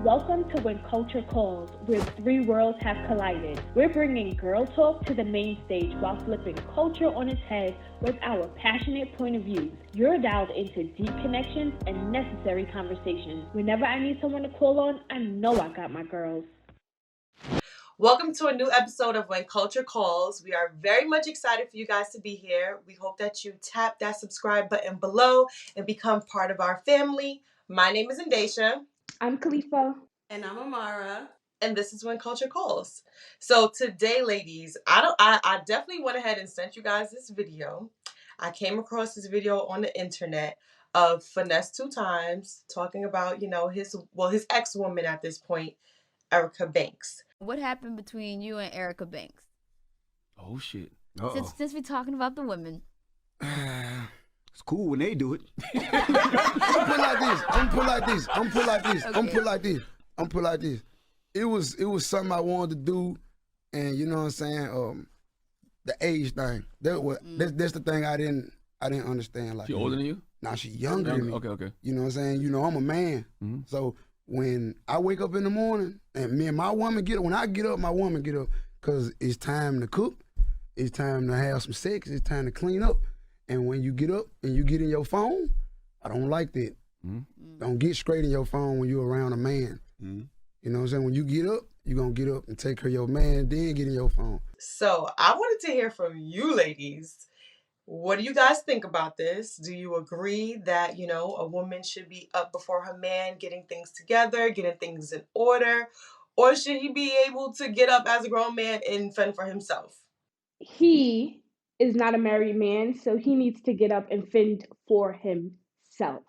Welcome to When Culture Calls, where three worlds have collided. We're bringing girl talk to the main stage while flipping culture on its head with our passionate point of views. You're dialed into deep connections and necessary conversations. Whenever I need someone to call on, I know I got my girls. Welcome to a new episode of When Culture Calls. We are very much excited for you guys to be here. We hope that you tap that subscribe button below and become part of our family. My name is Endeshia. I'm Kalifa. And I'm Amara. And this is When Culture Calls. So today, ladies, I definitely went ahead and sent you guys this video. I came across this video on the internet of Finesse Tymes talking about, his ex-woman at this point, Erica Banks. What happened between you and Erica Banks? Oh shit. Since we're talking about the women. It's cool when they do it. I'm put like this. It was something I wanted to do, and you know what I'm saying. The age thing. That's the thing I didn't understand. Like, she older than you? Nah, she younger than me. Okay. You know what I'm saying. You know I'm a man, so when I wake up in the morning and me and my woman get up, when I get up, my woman get up, cause it's time to cook, it's time to have some sex, it's time to clean up. And when you get up and you get in your phone, I don't like that. Don't get straight in your phone when you're around a man. You know what I'm saying? When you get up, you're going to get up and take care of your man, then get in your phone. So I wanted to hear from you ladies. What do you guys think about this? Do you agree that, a woman should be up before her man, getting things together, getting things in order? Or should he be able to get up as a grown man and fend for himself? He is not a married man, so he needs to get up and fend for himself.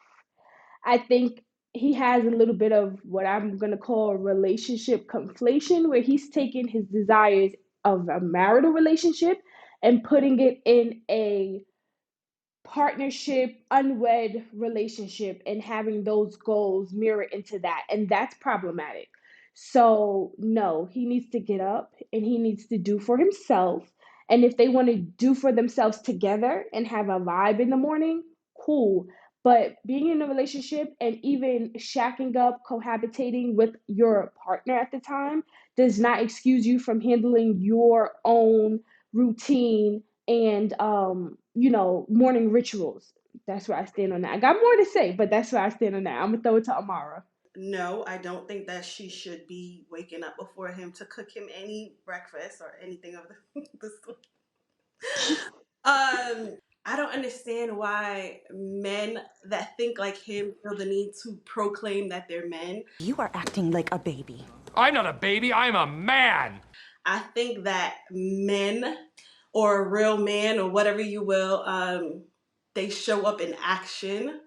I think he has a little bit of what I'm going to call a relationship conflation, where he's taking his desires of a marital relationship and putting it in a partnership, unwed relationship, and having those goals mirror into that. And that's problematic. So, no, he needs to get up and he needs to do for himself. And if they want to do for themselves together and have a vibe in the morning, cool. But being in a relationship and even shacking up, cohabitating with your partner at the time does not excuse you from handling your own routine and morning rituals. That's where I stand on that. I got more to say, but that's where I stand on that. I'm gonna throw it to Amara. No, I don't think that she should be waking up before him to cook him any breakfast or anything of the sort. I don't understand why men that think like him feel the need to proclaim that they're men. You are acting like a baby. I'm not a baby, I'm a man. I think that men, or a real man, or whatever you will, they show up in action.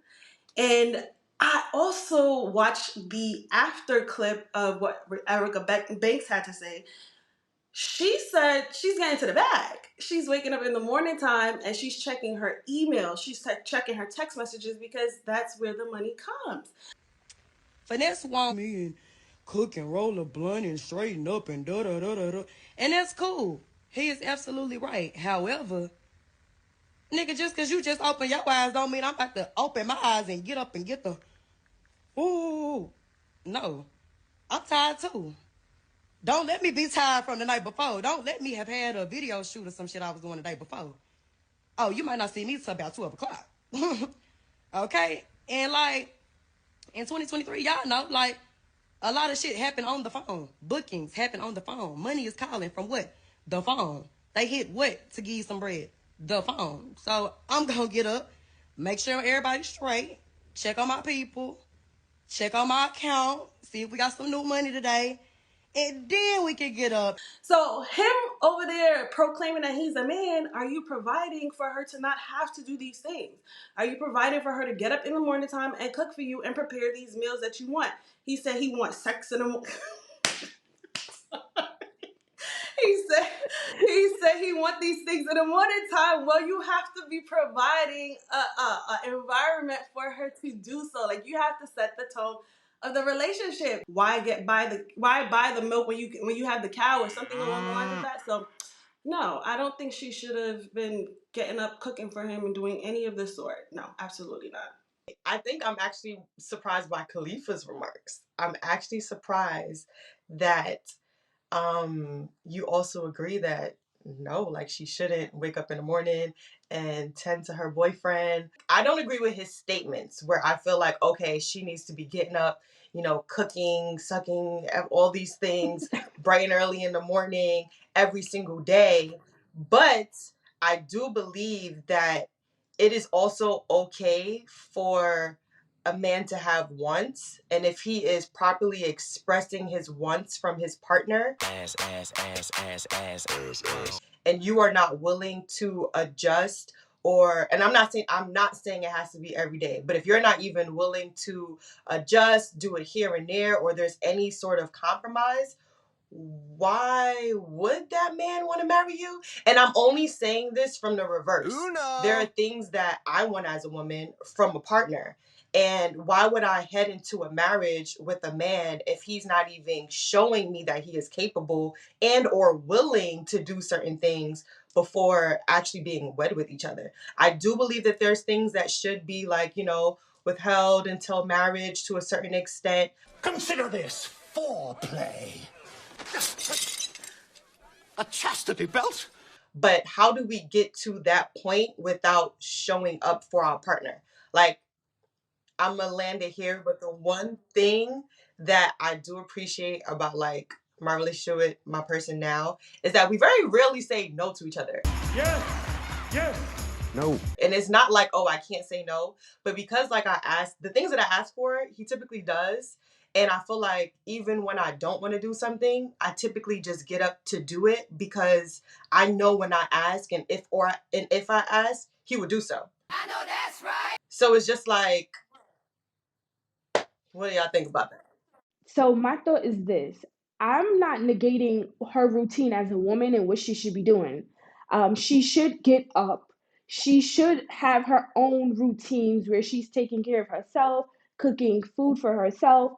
And I also watched the after clip of what Erica Banks had to say. She said she's getting to the bag. She's waking up in the morning time and she's checking her email. She's checking her text messages because that's where the money comes. Finesse want me and cook and roll a blunt and straighten up and da-da-da-da-da. And that's cool. He is absolutely right. However, nigga, just because you just open your eyes don't mean I'm about to open my eyes and get up and get the... Ooh, no. I'm tired too. Don't let me be tired from the night before. Don't let me have had a video shoot or some shit I was doing the day before. Oh, you might not see me till about 12 o'clock. Okay? And like, in 2023, y'all know, like, a lot of shit happen on the phone. Bookings happen on the phone. Money is calling from what? The phone. They hit what to give you some bread? The phone. So I'm going to get up, make sure everybody's straight, check on my people, check on my account, see if we got some new money today, and then we can get up. So him over there proclaiming that he's a man, are you providing for her to not have to do these things? Are you providing for her to get up in the morning time and cook for you and prepare these meals that you want? He said he wants sex in the morning. He said he want these things in the morning time. Well, you have to be providing a environment for her to do so. Like, you have to set the tone of the relationship. Why buy the milk when you have the cow or something along the lines of that? So no, I don't think she should have been getting up cooking for him and doing any of the sort. No, absolutely not. I think I'm actually surprised by Khalifa's remarks. I'm actually surprised that you also agree that no, like she shouldn't wake up in the morning and tend to her boyfriend. I don't agree with his statements where I feel like, okay, she needs to be getting up, cooking, sucking, all these things bright and early in the morning every single day. But I do believe that it is also okay for a man to have wants, and if he is properly expressing his wants from his partner, and you are not willing to adjust, or, and I'm not saying it has to be every day, but if you're not even willing to adjust, do it here and there, or there's any sort of compromise, why would that man want to marry you? And I'm only saying this from the reverse. There are things that I want as a woman from a partner. And why would I head into a marriage with a man if he's not even showing me that he is capable and or willing to do certain things before actually being wed with each other? I do believe that there's things that should be like, withheld until marriage to a certain extent. Consider this foreplay. A chastity belt? But how do we get to that point without showing up for our partner? Like, I'm gonna land it here, but the one thing that I do appreciate about like my relationship with my person now is that we very rarely say no to each other. Yes! Yes! No. And it's not like, oh, I can't say no, but because like I asked the things that I ask for, he typically does. And I feel like even when I don't want to do something, I typically just get up to do it because I know when I ask, and if I ask, he would do so. I know that's right. So it's just like, what do y'all think about that? So my thought is this: I'm not negating her routine as a woman and what she should be doing. She should get up. She should have her own routines where she's taking care of herself, cooking food for herself,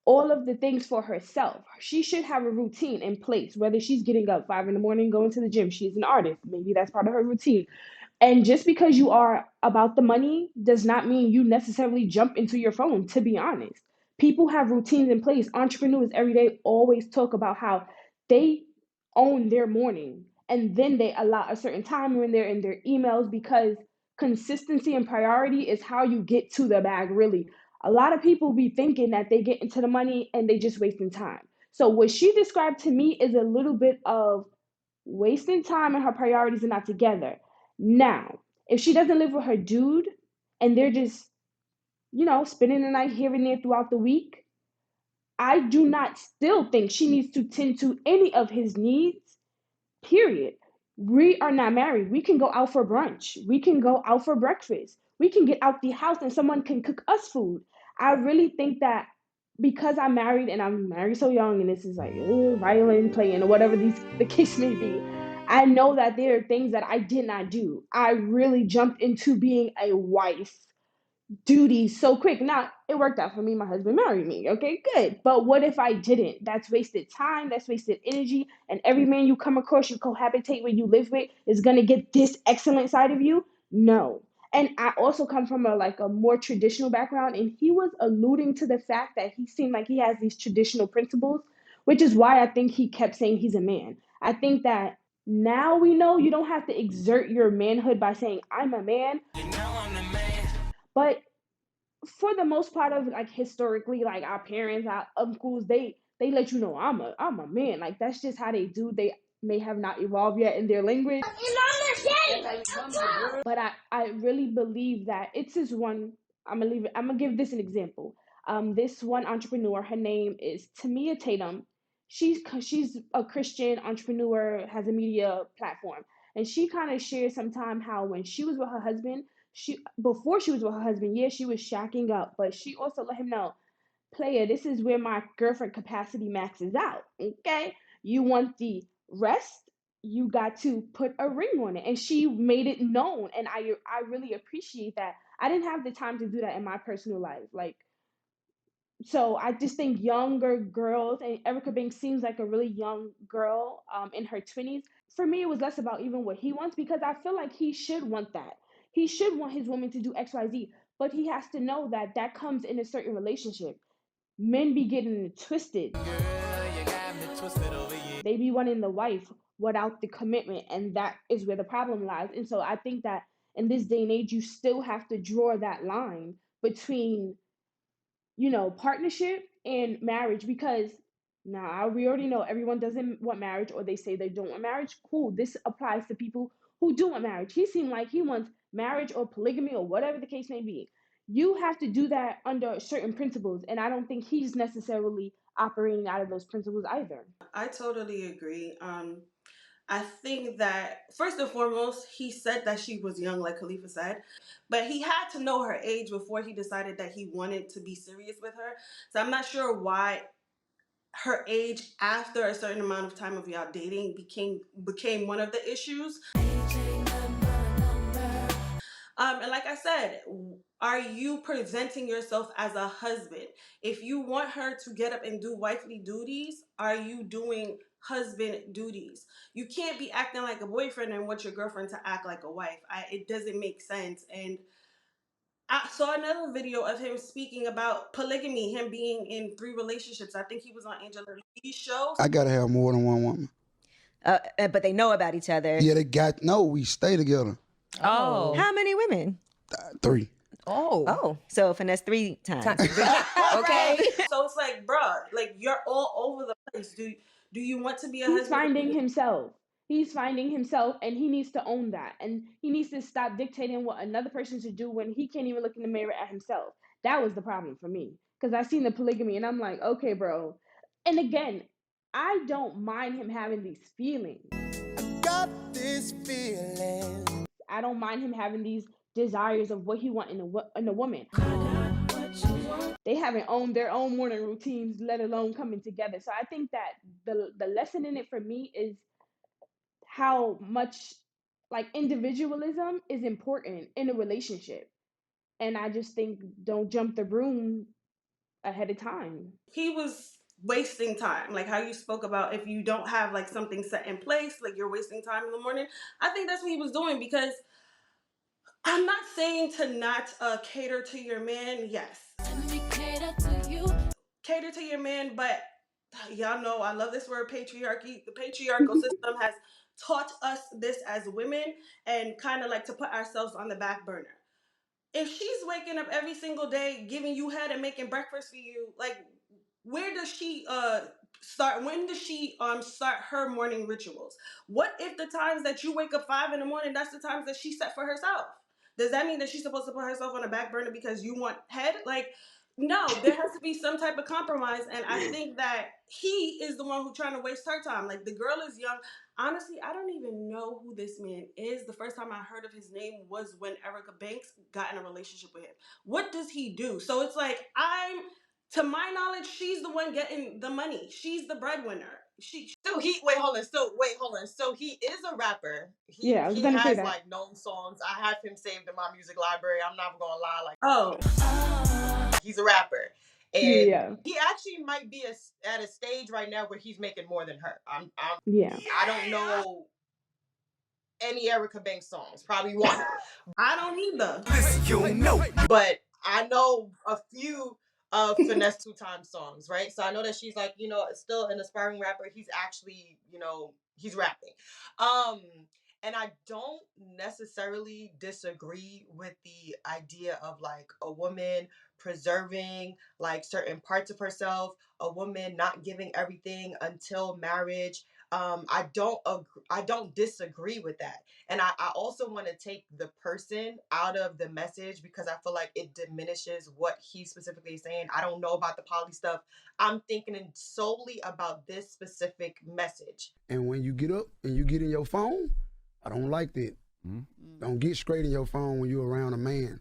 all of the things for herself. She should have a routine in place, whether she's getting up 5 in the morning, going to the gym. She's an artist. Maybe that's part of her routine. And just because you are about the money does not mean you necessarily jump into your phone, to be honest. People have routines in place. Entrepreneurs every day always talk about how they own their morning and then they allow a certain time when they're in their emails because consistency and priority is how you get to the bag, really. A lot of people be thinking that they get into the money and they just wasting time. So what she described to me is a little bit of wasting time and her priorities are not together. Now, if she doesn't live with her dude and they're just, spending the night here and there throughout the week, I do not still think she needs to tend to any of his needs, period. We are not married. We can go out for brunch. We can go out for breakfast. We can get out the house and someone can cook us food. I really think that because I'm married and I'm married so young and this is like violin playing or whatever the case may be, I know that there are things that I did not do. I really jumped into being a wife duty so quick. Now, it worked out for me. My husband married me. Okay, good. But what if I didn't? That's wasted time. That's wasted energy. And every man you come across, you cohabitate with, you live with, is going to get this excellent side of you? No. And I also come from a more traditional background, and he was alluding to the fact that he seemed like he has these traditional principles, which is why I think he kept saying he's a man. I think that now we know you don't have to exert your manhood by saying I'm a man, but for the most part of like historically, like our parents, our uncles, they let you know I'm a man. Like that's just how they do. They may have not evolved yet in their language. But I really believe that it's this one. I'm gonna give this an example. This one entrepreneur, her name is Tamia Tatum. She's a Christian entrepreneur, has a media platform, and she kind of shared sometime how when she was with her husband, she before she was with her husband, yeah, she was shacking up, but she also let him know, player, this is where my girlfriend capacity maxes out. Okay, you want the rest? You got to put a ring on it, and she made it known, and I really appreciate that. I didn't have the time to do that in my personal life, like so I just think younger girls, and Erica Banks seems like a really young girl in her 20s. For me, it was less about even what he wants because I feel like he should want that. He should want his woman to do XYZ. but he has to know that that comes in a certain relationship. Men be getting it twisted. They be wanting the wife without the commitment, and that is where the problem lies. And so I think that in this day and age, you still have to draw that line between, partnership and marriage, because now we already know everyone doesn't want marriage, or they say they don't want marriage. Cool. This applies to people who do want marriage. He seemed like he wants marriage or polygamy or whatever the case may be. You have to do that under certain principles, and I don't think he's necessarily operating out of those principles either. I totally agree. I think that first and foremost, he said that she was young, like Khalifa said, but he had to know her age before he decided that he wanted to be serious with her. So I'm not sure why her age after a certain amount of time of y'all dating became one of the issues. And like I said, are you presenting yourself as a husband? If you want her to get up and do wifely duties, are you doing husband duties? You can't be acting like a boyfriend and want your girlfriend to act like a wife. It doesn't make sense. And I saw another video of him speaking about polygamy, him being in 3 relationships. I think he was on Angela Lee's show. I gotta have more than one woman. But they know about each other. Yeah, we stay together. Oh. How many women? 3. Oh. So Finesse 3 times. Okay. So it's like, bruh, like you're all over the place. Do you want to be a He's husband? finding himself. He's finding himself, and he needs to own that. And he needs to stop dictating what another person should do when he can't even look in the mirror at himself. That was the problem for me, because I seen the polygamy and I'm like, okay, bro. And again, I don't mind him having these feelings. Got this feeling. I don't mind him having these desires of what he wants in a woman. They haven't owned their own morning routines, let alone coming together. So I think that the lesson in it for me is how much like individualism is important in a relationship. And I just think don't jump the broom ahead of time. He was wasting time, like how you spoke about if you don't have like something set in place, like you're wasting time in the morning. I think that's what he was doing, because I'm not saying to not cater to your man. Yes, cater to your man, but y'all know I love this word patriarchy. The patriarchal system has taught us this as women, and kind of like to put ourselves on the back burner. If she's waking up every single day giving you head and making breakfast for you, like where does she start? When does she start her morning rituals? What if the times that you wake up 5 in the morning, that's the times that she set for herself? Does that mean that she's supposed to put herself on the back burner because you want head? Like, no, there has to be some type of compromise. And I think that he is the one who's trying to waste her time. Like, the girl is young. Honestly, I don't even know who this man is. The first time I heard of his name was when Erica Banks got in a relationship with him. What does he do? So it's like, to my knowledge, she's the one getting the money. She's the breadwinner. So he is a rapper. He Yeah, I was gonna say has that. like known songs. I have him saved in my music library. I'm not gonna lie, like he's a rapper, and Yeah. he actually might be at a stage right now where he's making more than her. Yeah. I don't know any Erica Banks songs. Probably one. I don't either. You know. But I know a few of Finesse Two Times songs, right? So I know that she's like, still an aspiring rapper. He's actually, he's rapping. And I don't necessarily disagree with the idea of like a woman preserving like certain parts of herself, a woman not giving everything until marriage. I don't disagree with that. And I also want to take the person out of the message because I feel like it diminishes what he's specifically saying. I don't know about the poly stuff. I'm thinking solely about this specific message. And when you get up and you get in your phone, I don't like that. Don't get straight in your phone when you're around a man.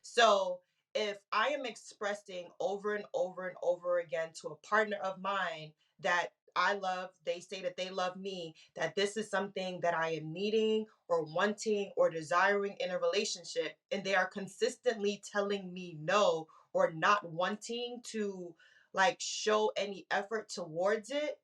So if I am expressing over and over and over again to a partner of mine that I love, they say that they love me, that this is something that I am needing or wanting or desiring in a relationship, and they are consistently telling me no or not wanting to like show any effort towards it,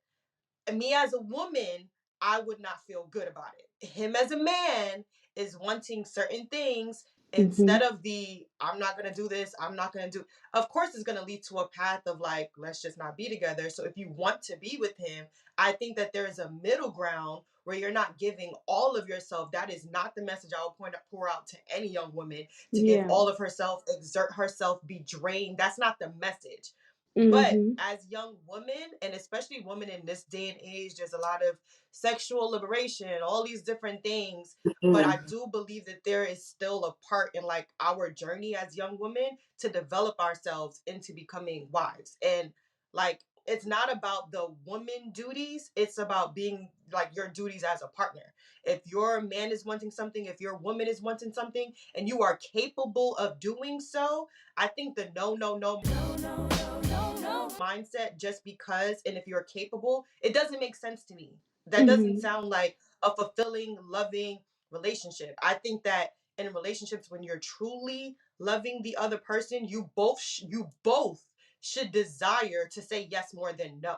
and me as a woman, I would not feel good about it. Him as a man is wanting certain things instead of the I'm not going to do this, I'm not going to do. Of course it's going to lead to a path of like let's just not be together. So if you want to be with him, I think that there is a middle ground where you're not giving all of yourself. That is not the message I would pour out to any young woman, to give Yeah. all of herself, exert herself, be drained. That's not the message. But Mm-hmm. as young women, and especially women in this day and age, there's a lot of sexual liberation, all these different things. But I do believe that there is still a part in like our journey as young women to develop ourselves into becoming wives. And like it's not about the woman duties, it's about being like your duties as a partner. If your man is wanting something, if your woman is wanting something, and you are capable of doing so, I think the no mindset just because, and if you're capable, it doesn't make sense to me. That doesn't Mm-hmm. sound like a fulfilling, loving relationship. I think that in relationships, when you're truly loving the other person, you both should desire to say yes more than no.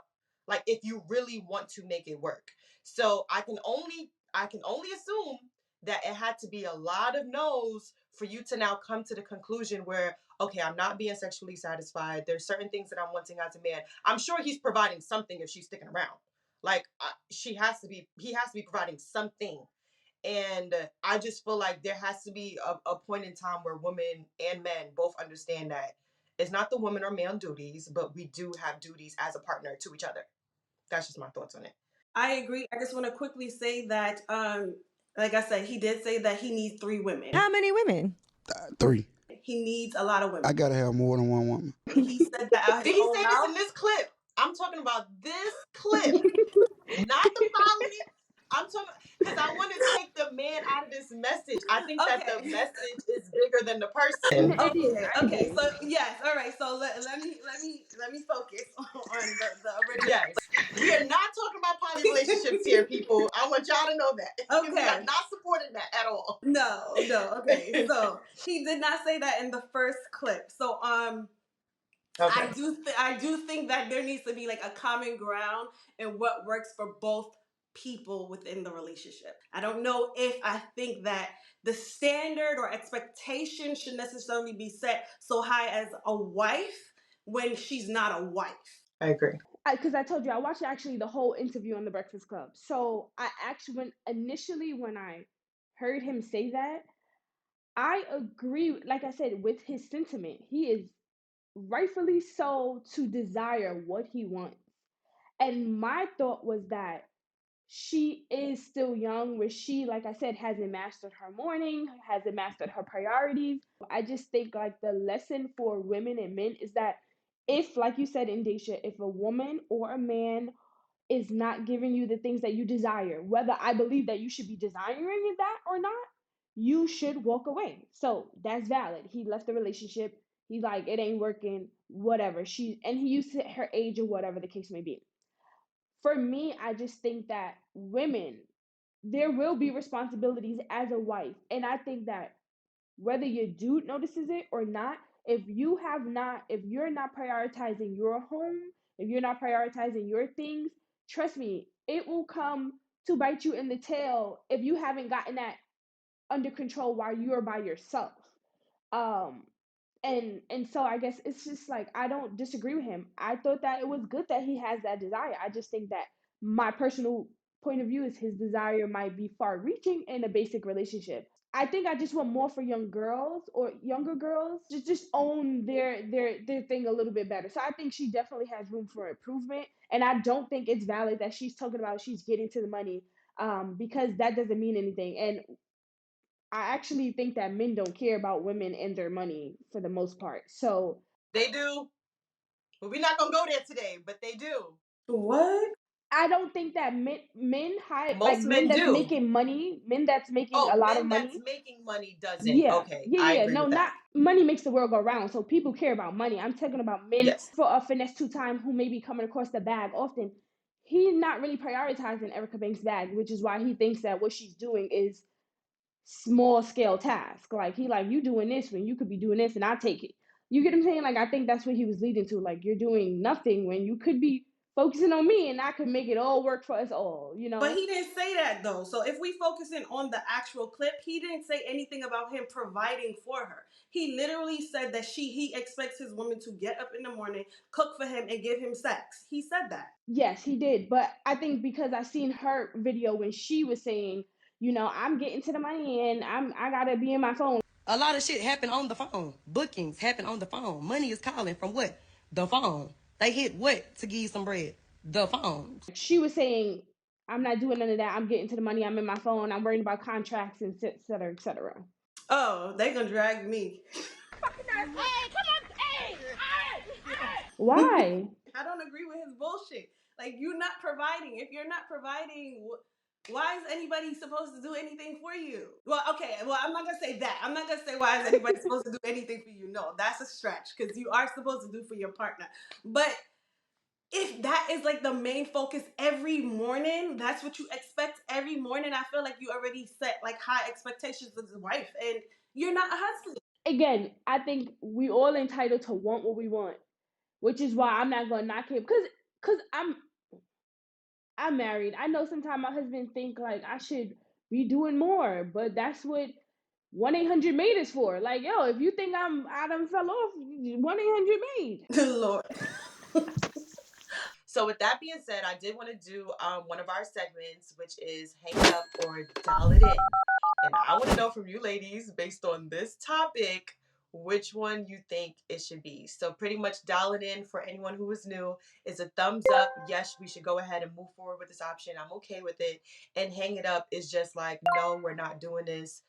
Like if you really want to make it work. So I can only assume that it had to be a lot of no's for you to now come to the conclusion where, okay, I'm not being sexually satisfied. There's certain things that I'm wanting as a man. I'm sure he's providing something if she's sticking around. Like he has to be providing something. And I just feel like there has to be a point in time where women and men both understand that it's not the woman or man duties, but we do have duties as a partner to each other. That's just my thoughts on it. I agree. I just want to quickly say that, like I said, he did say that he needs 3 women. How many women? 3. He needs a lot of women. I gotta have more than one woman. He said that out of Did his he own say this in mouth. this clip? I'm talking about this clip. Not the poly. I'm talking because I want to take the man out of this message. I think that the Okay. message is bigger than the person. It is. I Okay. agree. So yes. All right. So let me focus on the original. Yes. We are not talking about poly relationships here, people. I want y'all to know that. We are Okay. not supporting that at all. No. No. Okay. So he did not say that in the first clip. So Okay. I do think that there needs to be like a common ground in what works for both people within the relationship. I don't know if I think that the standard or expectation should necessarily be set so high as a wife when she's not a wife. I agree. Because I told you I watched actually the whole interview on the Breakfast Club. So I actually when I heard him say that, I agree. Like I said, with his sentiment, he is rightfully so to desire what he wants. And my thought was that she is still young, where she, like I said, hasn't mastered her morning, hasn't mastered her priorities. I just think like the lesson for women and men is that if, like you said, Endeshia, if a woman or a man is not giving you the things that you desire, whether I believe that you should be desiring that or not, you should walk away. So that's valid. He left the relationship. He's like, it ain't working, whatever. And he used her age or whatever the case may be. For me, I just think that women, there will be responsibilities as a wife. And I think that whether your dude notices it or not, if you're not prioritizing your home, if you're not prioritizing your things, trust me, it will come to bite you in the tail if you haven't gotten that under control while you're by yourself. Um, and so I guess it's just like I don't disagree with him. I thought that it was good that he has that desire. I just think that my personal point of view is his desire might be far reaching in a basic relationship. I think I just want more for young girls or younger girls to just own their thing a little bit better. So I think she definitely has room for improvement, and I don't think it's valid that she's talking about she's getting to the money, because that doesn't mean anything. And I actually think that men don't care about women and their money for the most part. So They do. But we're not gonna go there today, but they do. What? I don't think that men high like Most men men that's do. making money, men that's making a Oh, lot of men that's money. making money doesn't. Yeah, Okay, yeah, I yeah. agree No, with not that. money makes the world go round. So people care about money. I'm talking about men Yes. for a finesse 2 time who may be coming across the bag often. He's not really prioritizing Erica Banks' bag, which is why he thinks that what she's doing is small scale task. Like he like you doing this when you could be doing this, and I take it. You get what I'm saying? Like I think that's what he was leading to. Like you're doing nothing when you could be focusing on me and I can make it all work for us all, you know? But he didn't say that though. So if we focusing on the actual clip, he didn't say anything about him providing for her. He literally said that he expects his woman to get up in the morning, cook for him, and give him sex. He said that. Yes, he did. But I think because I seen her video when she was saying, you know, I'm getting to the money and I gotta be in my phone. A lot of shit happen on the phone. Bookings happen on the phone. Money is calling from what? The phone. They hit what to give you some bread? The phone. She was saying, I'm not doing none of that. I'm getting to the money. I'm in my phone. I'm worrying about contracts and et cetera, et cetera. Oh, they gonna drag me. Hey, come on. Hey, Why? I don't agree with his bullshit. Like, you're not providing. If you're not providing, why is anybody supposed to do anything for you? Well, okay. Well, I'm not gonna say that. I'm not gonna say why is anybody supposed to do anything for you. No, that's a stretch because you are supposed to do for your partner. But if that is like the main focus every morning, that's what you expect every morning. I feel like you already set like high expectations with his wife, and you're not a husband. Again, I think we all entitled to want what we want, which is why I'm not gonna knock him because I'm married. I know sometimes my husband think like I should be doing more, but that's what 1-800 made is for. Like, yo, if you think I done fell off, 1-800 made. Lord. So with that being said, I did want to do one of our segments, which is hang it up or dial it in. And I want to know from you ladies, based on this topic, which one you think it should be. So pretty much dial it in for anyone who is new is a thumbs up. Yes, we should go ahead and move forward with this option. I'm okay with it. And hang it up is just like, no, we're not doing this.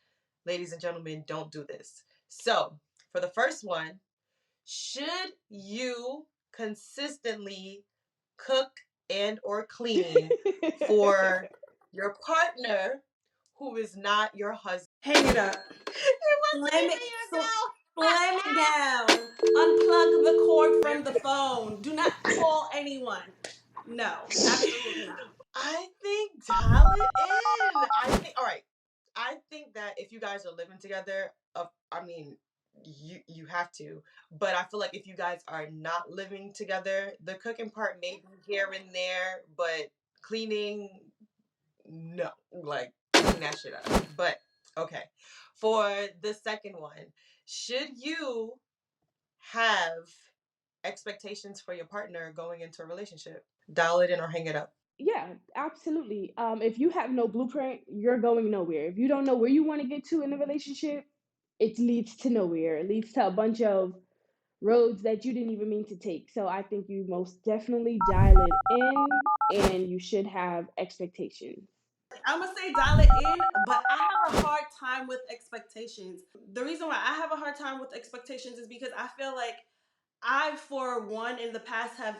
Ladies and gentlemen, don't do this. So for the first one, should you consistently cook and or clean for your partner who is not your husband? Hang it up. Slam Slam it down. Unplug the cord from the phone. Do not call anyone. No, absolutely not. I think dial it in. I think all right. I think that if you guys are living together, I mean, you have to. But I feel like if you guys are not living together, the cooking part may be here and there, but cleaning, no. Like clean that shit up. But okay. For the second one, should you have expectations for your partner going into a relationship? Dial it in or hang it up. Yeah, absolutely. If you have no blueprint, you're going nowhere. If you don't know where you want to get to in a relationship, it leads to nowhere. It leads to a bunch of roads that you didn't even mean to take. So I think you most definitely dial it in and you should have expectations. I'm gonna say dial it in, but I have a hard time with expectations. The reason why I have a hard time with expectations is because I feel like I, for one, in the past have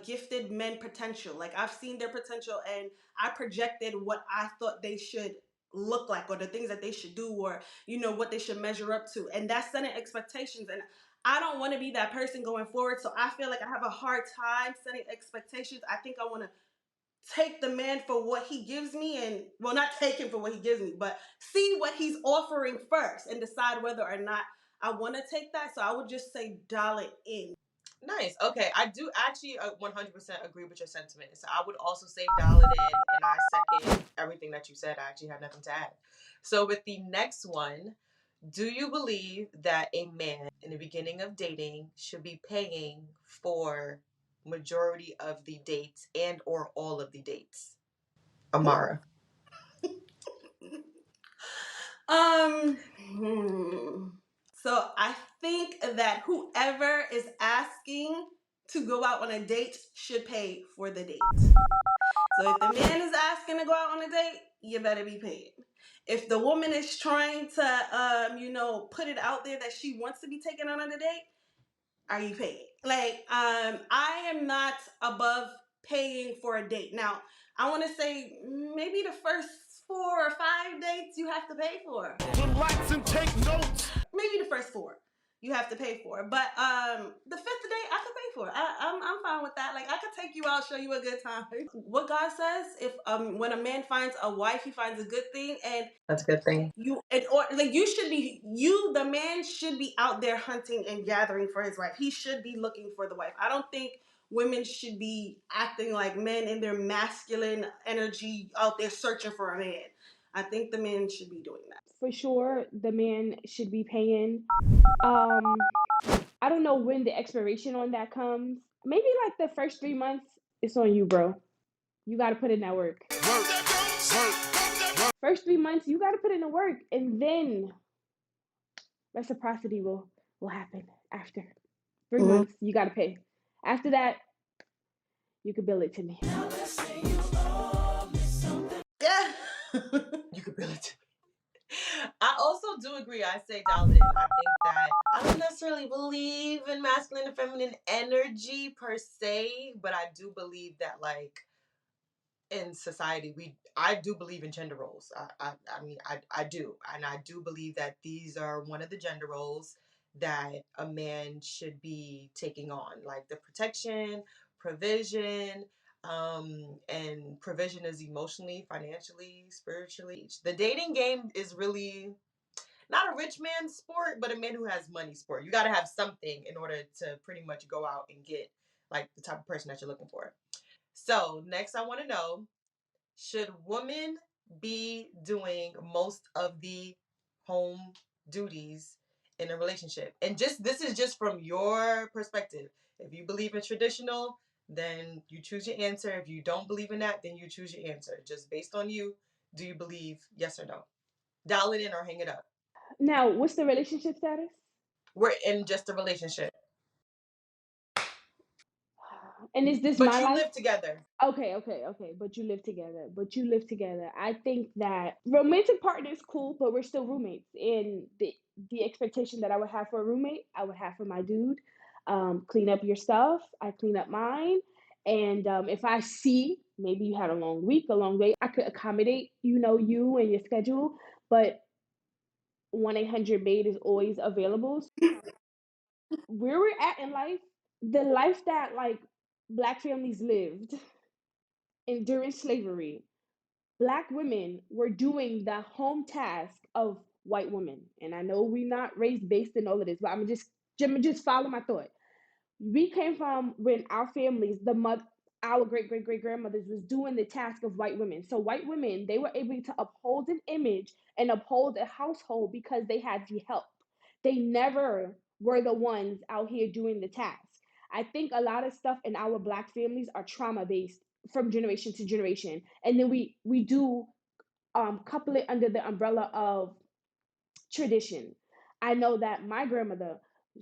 gifted men potential. Like I've seen their potential and I projected what I thought they should look like or the things that they should do or, you know, what they should measure up to. And that's setting expectations. And I don't want to be that person going forward. So I feel like I have a hard time setting expectations. I think I want to take the man for what he gives me and well not take him for what he gives me but see what he's offering first and decide whether or not I want to take that. So I would just say dial it in. Nice. Okay, I do actually 100% agree with your sentiments. I would also say dial it in, and I second everything that you said. I actually have nothing to add. So with the next one, do you believe that a man in the beginning of dating should be paying for majority of the dates and or all of the dates? Amara. Hmm. So I think that whoever is asking to go out on a date should pay for the date. So if the man is asking to go out on a date, you better be paid. If the woman is trying to, put it out there that she wants to be taken on a date, are you paid? Like, I am not above paying for a date. Now, I want to say maybe the first 4 or 5 dates you have to pay for. Relax and take notes. Maybe the first 4 you have to pay for. But the 5th date I could pay for. I'm fine with that. Like I could take you out, show you a good time. What God says, if when a man finds a wife, he finds a good thing, and That's a good thing. the man should be out there hunting and gathering for his wife. He should be looking for the wife. I don't think women should be acting like men in their masculine energy out there searching for a man. I think the men should be doing that. For sure, the man should be paying. Um, I don't know when the expiration on that comes. Maybe like the first 3 months. It's on you, bro. You got to put in that work. First 3 months, you got to put in the work, and then reciprocity will happen after 3 months. You got to pay. After that, you can bill it to me. Yeah. You could bill it to me. I also do agree. I say dial it in. I think that I don't necessarily believe in masculine and feminine energy per se, but I do believe that like in society I do believe in gender roles. I mean I do, and I do believe that these are one of the gender roles that a man should be taking on, like the protection, provision, and provision is emotionally, financially, spiritually. The dating game is really not a rich man's sport, but a man who has money sport. You got to have something in order to pretty much go out and get like the type of person that you're looking for. So next I want to know, should women be doing most of the home duties in a relationship? And just this is just from your perspective. If you believe in traditional, then you choose your answer. If you don't believe in that, then you choose your answer. Just based on you, do you believe yes or no? Dial it in or hang it up. Now, what's the relationship status? We're in just a relationship. And is this But my you life? live together. Okay. But you live together. I think that romantic partner is cool, but we're still roommates. And the expectation that I would have for a roommate, I would have for my dude. Clean up your stuff. I clean up mine. And if I see maybe you had a long week, a long day, I could accommodate, you and your schedule. But 1-800-MAID is always available. Where we're at in life, the life that like Black families lived during slavery, Black women were doing the home task of white women. And I know we're not race based and all of this, but I'm just follow my thought. We came from when our families, our great grandmothers was doing the task of white women. So white women, they were able to uphold an image and uphold a household because they had the help. They never were the ones out here doing the task. I think a lot of stuff in our Black families are trauma based from generation to generation, and then we do couple it under the umbrella of tradition. I know that my grandmother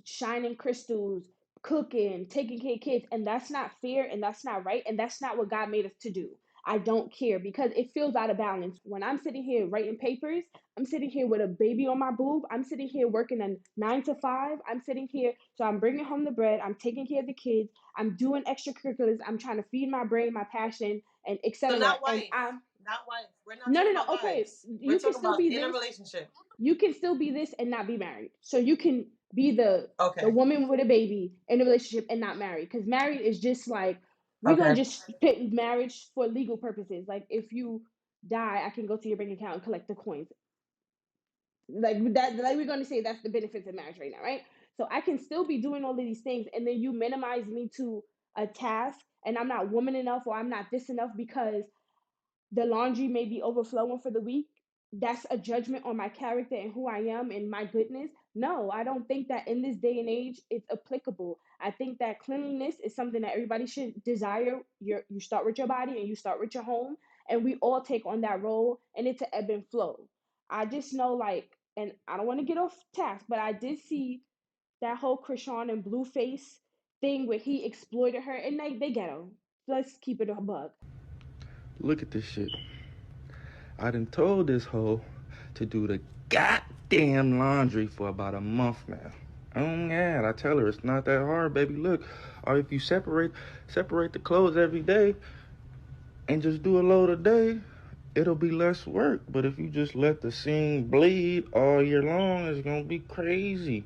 shining crystals, cooking, taking care of kids, and that's not fair and that's not right and that's not what God made us to do. I don't care because it feels out of balance. When I'm sitting here writing papers, I'm sitting here with a baby on my boob. I'm sitting here working a 9 to 5. I'm sitting here, so I'm bringing home the bread. I'm taking care of the kids. I'm doing extracurriculars. I'm trying to feed my brain, my passion, and So etc. not And wife. Not wife. We're not no, talking no, no. about Okay, wives. We're you can talking still about be in a this. relationship. You can still be this and not be married. So you can be the Okay. woman with a baby in a relationship and not married. Because married is just like we're gonna Okay. just pick marriage for legal purposes. Like if you die, I can go to your bank account and collect the coins. Like that, like we're gonna say that's the benefits of marriage right now, right? So I can still be doing all of these things, and then you minimize me to a task, and I'm not woman enough or I'm not this enough because the laundry may be overflowing for the week. That's a judgment on my character and who I am and my goodness. No, I don't think that in this day and age it's applicable. I think that cleanliness is something that everybody should desire. You start with your body and you start with your home, and we all take on that role, and it's a ebb and flow. I just know, like, and I don't want to get off task, but I did see that whole Krishan and Blueface thing where he exploited her, and they get him. Let's keep it a bug. Look at this shit. I done told this hoe to do the goddamn laundry for about a month now. Oh yeah, I tell her it's not that hard, baby. Look, or if you separate the clothes every day and just do a load a day, it'll be less work. But if you just let the seam bleed all year long, it's gonna be crazy.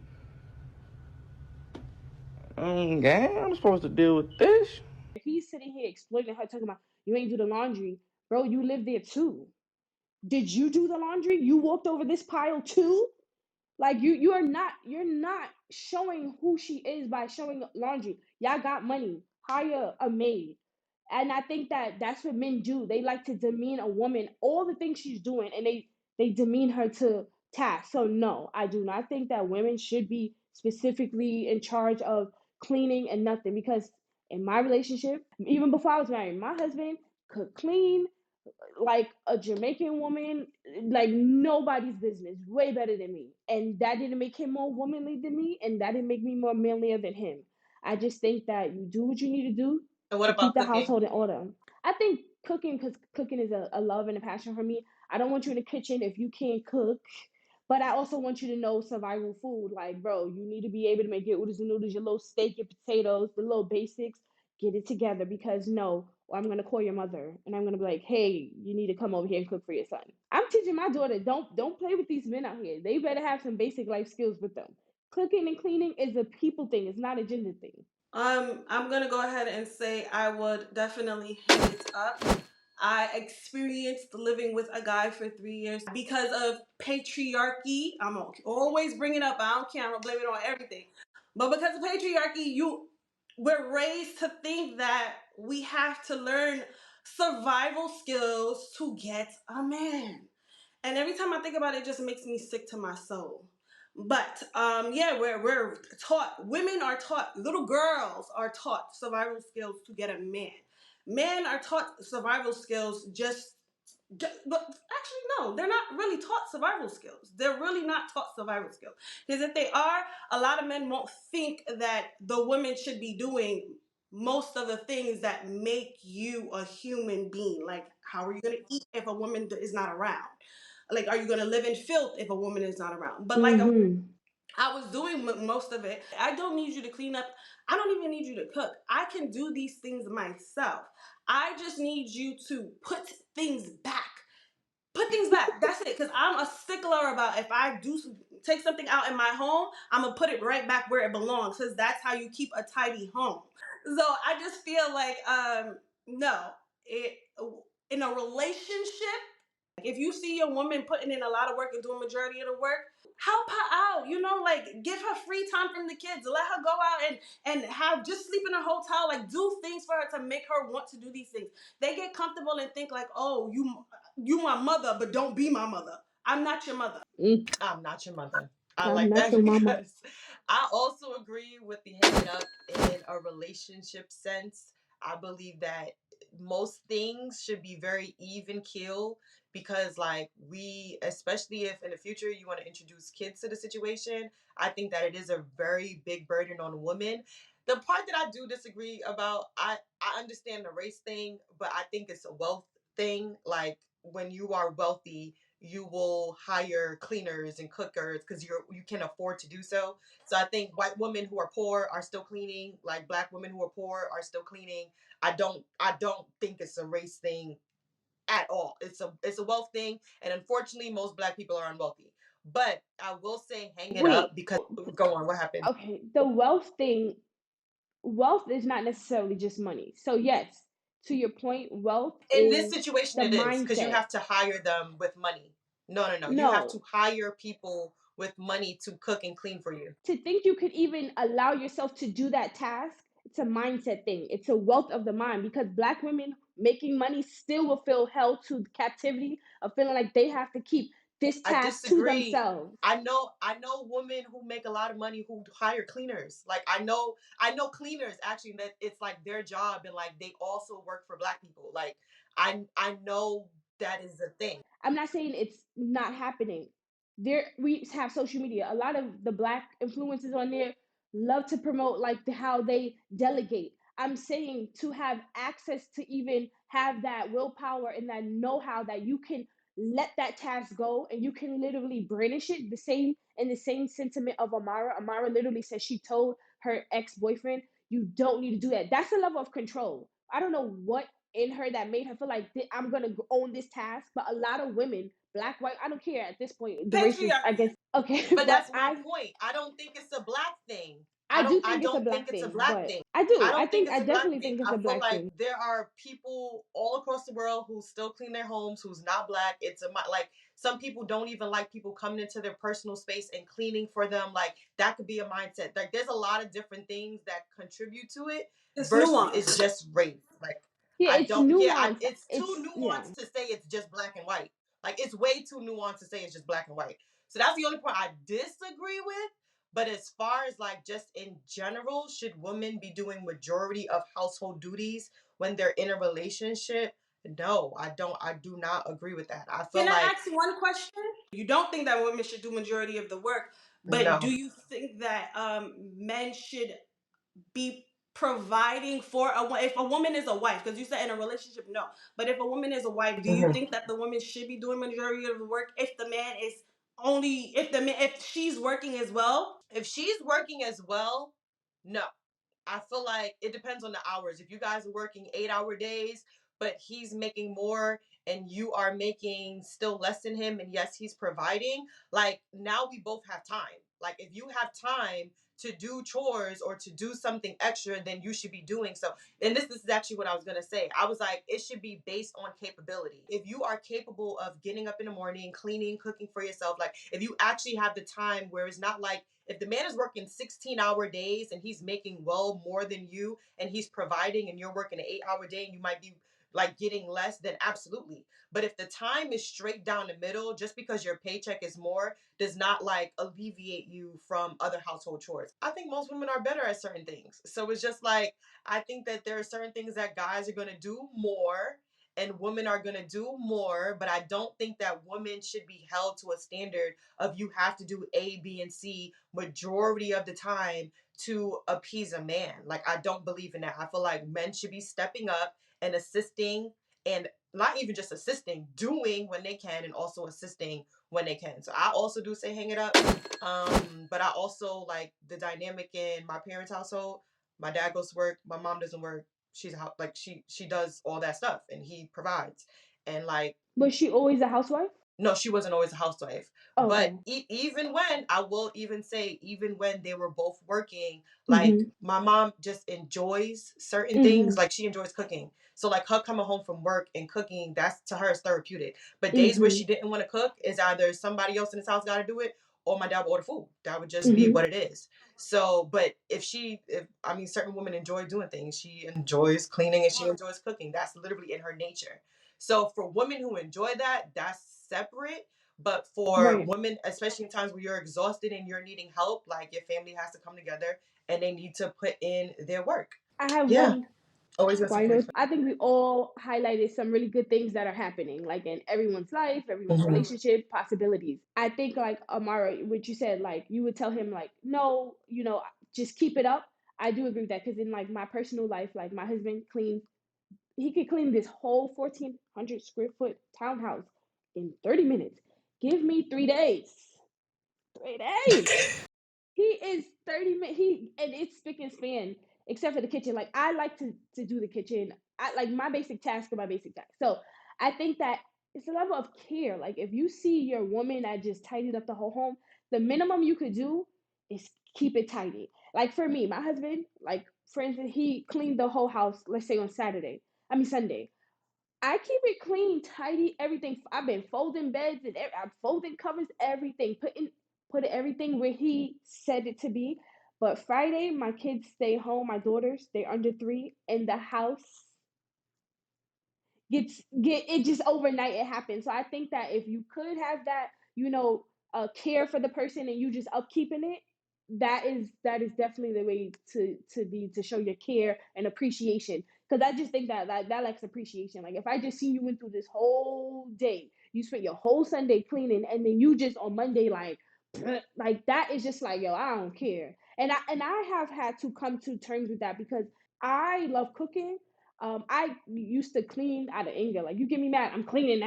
Yeah, I'm supposed to deal with this. If he's sitting here exploiting her, talking about you ain't do the laundry, bro, you live there too. Did you do the laundry? You walked over this pile too? Like you're not showing who she is by showing laundry. Y'all got money. hire a maid. And I think that that's what men do. They like to demean a woman, all the things she's doing, and they demean her to task. So no, I do not think that women should be specifically in charge of cleaning and nothing, because in my relationship, even before I was married, my husband could clean like a Jamaican woman, like nobody's business, way better than me. And that didn't make him more womanly than me, and that didn't make me more manlier than him. I just think that you do what you need to do And what to keep about the cooking? household in order. I think cooking, because cooking is a love and a passion for me. I don't want you in the kitchen if you can't cook. But I also want you to know survival food. Like, bro, you need to be able to make your oodles and noodles, your little steak, your potatoes, the little basics. Get it together, because no, or I'm gonna call your mother and I'm gonna be like, hey, you need to come over here and cook for your son. I'm teaching my daughter, don't play with these men out here. They better have some basic life skills with them. Cooking and cleaning is a people thing. It's not a gender thing. I'm gonna go ahead and say I would definitely hand it up. I experienced living with a guy for 3 years because of patriarchy. I'm always bringing it up. I don't care. I'm gonna blame it on everything. But because of patriarchy, we're raised to think that we have to learn survival skills to get a man. And every time I think about it, it just makes me sick to my soul. But yeah, we're taught. Women are taught. Little girls are taught survival skills to get a man. Men are taught survival skills but actually no, they're not really taught survival skills. They're really not taught survival skills, because if they are, a lot of men won't think that the women should be doing most of the things that make you a human being. Like, how are you going to eat if a woman is not around? Like, are you going to live in filth if a woman is not around? But like Mm-hmm. I was doing most of it. I don't need you to clean up. I don't even need you to cook. I can do these things myself. I just need you to put things back. Put things back. That's it. Because I'm a stickler about, if I take something out in my home, I'm gonna put it right back where it belongs. Because that's how you keep a tidy home. So I just feel like, no, it in a relationship, if you see a woman putting in a lot of work and doing majority of the work, help her out. Like, give her free time from the kids. Let her go out and have just sleep in a hotel. Like, do things for her to make her want to do these things. They get comfortable and think like, oh, you my mother, but don't be my mother. I'm not your mother. Mm, I'm not your mother. I I'm like not that your mama. because I also agree with the hang up in a relationship sense. I believe that most things should be very even keel, because like we, especially if in the future you want to introduce kids to the situation, I think that it is a very big burden on women. The part that I do disagree about, I understand the race thing, but I think it's a wealth thing. Like, when you are wealthy, you will hire cleaners and cookers because you can afford to do so. So I think white women who are poor are still cleaning, like black women who are poor are still cleaning. I don't think it's a race thing at all. It's a wealth thing, and unfortunately most black people are unwealthy. But I will say hang it up Wait, because go on, what happened? okay, the wealth thing, wealth is not necessarily just money. So yes, to your point, wealth In this is situation the it is, because you mindset. have to hire them with money. No, you have to No, hire people with money to cook and clean for you. to think you could even allow yourself to do that task, it's a mindset thing. It's a wealth of the mind, because black women making money still will feel held to captivity of feeling like they have to keep this I task to disagree. themselves. I know women who make a lot of money who hire cleaners. Like, I know cleaners actually that it's like their job, and like they also work for black people. Like, I know that is a thing. I'm not saying it's not happening. There, we have social media. A lot of the black influencers on there love to promote like how they delegate. I'm saying to have access to even have that willpower and that know-how that you can let that task go and you can literally brandish it. The same sentiment of Amara. Amara literally said she told her ex-boyfriend, "You don't need to do that." That's a level of control. I don't know what in her that made her feel like I'm gonna own this task. But a lot of women, black, white, I don't care at this point. The racial, I Patriarchy. guess, okay. But But that's my point. I don't think it's a black thing. I do I think it's a don't think black it's a thing, black but thing. I do. I don't think I it's a black definitely thing. think it's I a feel black like thing. there are people all across the world who still clean their homes, who's not black. It's a like some people don't even like people coming into their personal space and cleaning for them. Like that could be a mindset. Like there's a lot of different things that contribute to it It's versus it's nuanced. just race. Like Yeah, I it's don't. Yeah, nuance. it's too It's yeah. nuanced to say it's just black and white. Like it's way too nuanced to say it's just black and white. So that's the only point I disagree with. But as far as like just in general, should women be doing majority of household duties when they're in a relationship? No, I don't. I do not agree with that. I feel Can I like ask one question? You don't think that women should do majority of the work, but do no. you think that men should be providing for if a woman is a wife, because you said in a relationship no, but if a woman is a wife, do you Mhm. think that the woman should be doing majority of the work if the man is only if the man if she's working as well? If she's working as well, no. I feel like it depends on the hours. If you guys are working 8-hour days, but he's making more and you are making still less than him, and yes, he's providing, like now we both have time. Like if you have time to do chores or to do something extra, then you should be doing so. And this is actually what I was gonna say. I was like, it should be based on capability. If you are capable of getting up in the morning, cleaning, cooking for yourself, like if you actually have the time where it's not like if the man is working 16-hour days and he's making well more than you and he's providing and you're working an 8-hour day and you might be like getting less, then absolutely. But if the time is straight down the middle, just because your paycheck is more does not like alleviate you from other household chores. I think most women are better at certain things. So it's just like, I think that there are certain things that guys are going to do more and women are going to do more, but I don't think that women should be held to a standard of you have to do A, B, and C majority of the time to appease a man. Like I don't believe in that. I feel like men should be stepping up and assisting, and not even just assisting, doing when they can and also assisting when they can. So I also do say hang it up. But I also like the dynamic in my parents' household. My dad goes to work, my mom doesn't work. She's like she does all that stuff and he provides. And like Was she always a housewife? no, she wasn't always a housewife. Oh, But okay. even when, I will even say, even when they were both working, like Mhm. my mom just enjoys certain things. Mhm. Like she enjoys cooking. So like her coming home from work and cooking, that's to her is therapeutic. But days where Mhm. she didn't want to cook is either somebody else in this house got to do it or my dad will order food. That would just be Mhm. what it is. So, but if I mean, certain women enjoy doing things. She enjoys cleaning and she enjoys cooking. That's literally in her nature. So for women who enjoy that, that's separate. But for Right. women, especially in times where you're exhausted and you're needing help, like your family has to come together and they need to put in their work. I have Yeah. one Always gonna say final. Kalifa. I think we all highlighted some really good things that are happening, like in everyone's life, everyone's Mhm. relationship, possibilities. I think, like Amara, what you said, like you would tell him, like, no, just keep it up. I do agree with that because in like my personal life, like my husband cleans, he could clean this whole 1,400 square foot townhouse in 30 minutes. Give me 3 days. 3 days. He is 30 minutes. He and it's spick and span, except for the kitchen. Like I like to do the kitchen. I like my basic task are my basic task. So I think that it's a level of care. Like if you see your woman that just tidied up the whole home, the minimum you could do is keep it tidy. Like for me, my husband, like for instance, he cleaned the whole house, let's say on Saturday. I mean Sunday. I keep it clean, tidy, everything. I've been folding beds and I'm folding covers, everything, putting everything where he said it to be. But Friday, my kids stay home. My daughters, they're under 3, and the house get it just overnight it happens. So I think that if you could have that, care for the person and you just upkeeping it, that is definitely the way to show your care and appreciation. Because I just think that lacks appreciation. Like if I just see you went through this whole day, you spent your whole Sunday cleaning, and then you just on Monday like that is just like yo, I don't care. And I have had to come to terms with that because I love cooking. I used to clean out of anger. Like, you get me mad, I'm cleaning.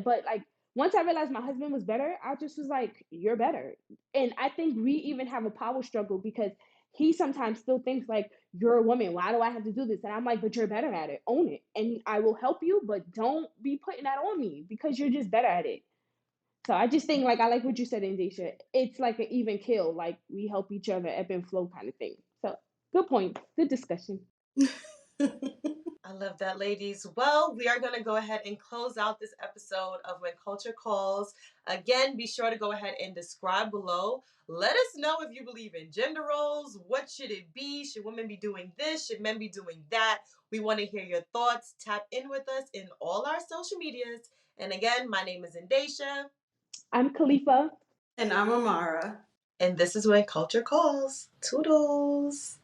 But like, once I realized my husband was better, I just was like, you're better. And I think we even have a power struggle because he sometimes still thinks like, you're a woman. Why do I have to do this? And I'm like, but you're better at it. Own it. And I will help you, but don't be putting that on me because you're just better at it. So I just think like I like what you said, Endeshia. It's like an even kill. Like we help each other, ebb and flow kind of thing. Good point. Good discussion. I love that, ladies. Well, we are going to go ahead and close out this episode of When Culture Calls. Again, be sure to go ahead and describe below. Let us know if you believe in gender roles. What should it be? Should women be doing this? Should men be doing that? We want to hear your thoughts. Tap in with us in all our social medias. And again, my name is Endeshia. I'm Kalifa. And I'm Amara. And this is When Culture Calls. Toodles.